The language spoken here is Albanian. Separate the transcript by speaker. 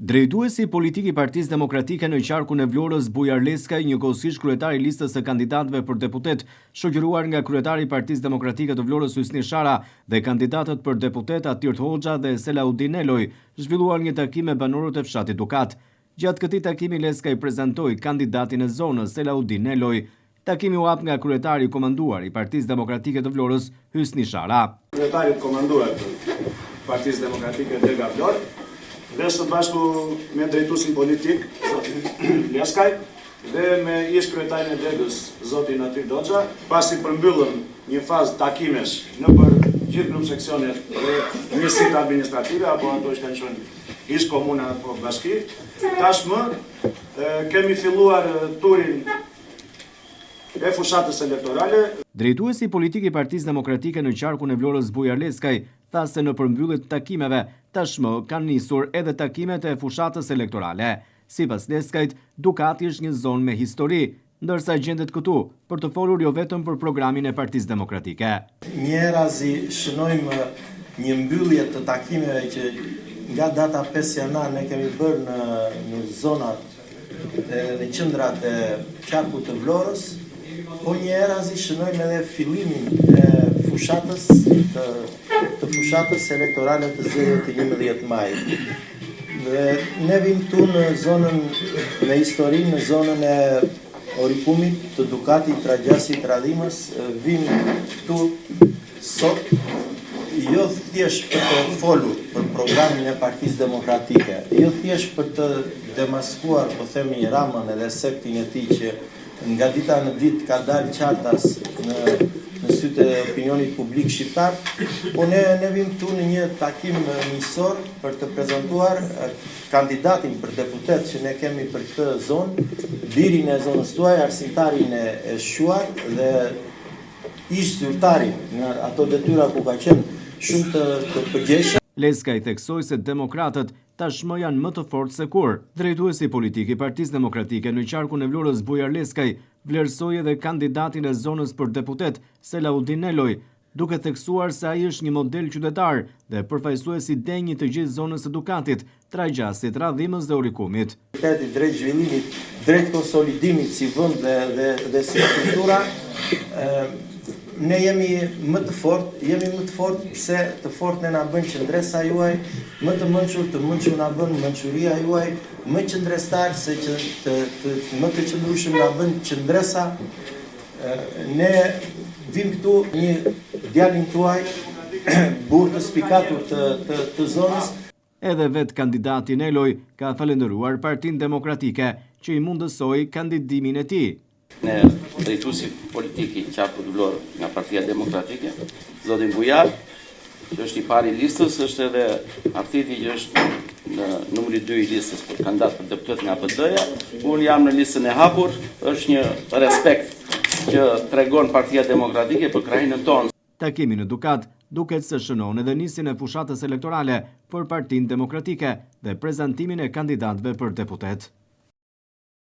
Speaker 1: Drejtuesi politik i Partisë Demokratike në qarkun e Vlorës Bujar Leskaj, njëkohësisht kryetari i listës së kandidatëve për deputet, shoqëruar nga kryetari i Partisë Demokratike të Vlorës Hysni Shara dhe kandidatët për deputet Atyrt Hoxha dhe Selaudin Eloj, zhvilluar një takim me banorët e fshatit Dukat. Gjatë këtij takimi Leskaj prezantoi kandidatin e zonës Selaudin Eloj. Takimi u hap nga kryetari i komanduar i Partisë Demokratike të Vlorës Hysni Shara.
Speaker 2: Kryetari i komanduar të Partisë Demokratike Dega Vlorë, dhe së bashku me drejtuesin politik, zotin Leskaj, dhe me ish kryetarin e Degës, zotin Atyrt Hoxha, pasi përmbyllën një fazë takimesh në për gjithë grup seksionet dhe njësit administrative, apo ato që kanë qenë ish komuna apo bashki, tashmë kemi filluar turin e fushatës elektorale.
Speaker 1: Drejtuesi politik i Partisë Demokratike në qarkun e Vlorës Bujar Leskaj tha se në përmbyllje të takimeve tashmë kanë nisur edhe takimet e fushatës elektorale. Sipas Leskajt, Dukati është një zonë me histori, ndërsa gjendet këtu për të folur jo vetëm për programin e Partisë Demokratike.
Speaker 3: Njërazi shënojmë një mbyllje të takimeve që nga data 5 janar ne kemi bërë në zonat në qendrat e qarkut të Vlorës, po njërazi shënojmë edhe fillimin e fushatës elektorale të zgjedhjeve të 11 maj. Dhe ne vim tu në zonën me historinë, në zonën e Oripumit, të Dukatit, Tragjasit, Radhimës, vim tu sot jo thjesht për të folur për programin e Partisë Demokratike, jo thjesht për të demaskuar, po themi, Ramën edhe sektin e tij që nga dita në ditë ka dalë qartas në sytë e opinionit publik shqiptar, po ne vim tu në një takim njësor për të prezentuar kandidatin për deputet që ne kemi për këtë zonë, birin e zonës tuaj, arsimtarin e shquar dhe ish zyrtarin në ato detyra ku ka qenë shumë të përgjeshëm.
Speaker 1: Leskaj theksoi se demokratët tashmë janë më të fortë se kur. Drejtuesi politik i Partisë Demokratike në qarkun e Vlorës Bujar Leskaj vlerësoi edhe kandidatin e zonës për deputet Selaudin Eloj, duke theksuar se ai është një model qytetar dhe përfaqësues i denjë të gjithë zonës së Dukatit, Tragjasit, Radhimës dhe Orikumit.
Speaker 3: Drejt zhvillimit, drejt konsolidimit si vend dhe si kultura, ne jemi më të fortë se të fortë ne na bën qendresa juaj, më të mençur na bën mençuria juaj, më qendrestar se më të qëndrueshëm na bën qendresa. Ne vim këtu një djalin tuaj, burr të spikatur të zonës.
Speaker 1: Edhe vetë kandidati Eloj ka falendëruar Partinë Demokratike që i mundësoi kandidimin e tij.
Speaker 4: Ne drejtuesi politik i qarkut të Vlorës nga Partia Demokratike, zotin Bujar, që është i pari i listës, është edhe Artiti që është në numri 2 i listës për kandidat për deputet nga PD-ja. Unë jam në listën e hapur, është një respekt që tregon Partia Demokratike për krahinën tonë.
Speaker 1: Takimi në Dukat duket se shënon edhe nisjen e fushatës elektorale për Partinë Demokratike dhe prezantimin e kandidatëve për deputet.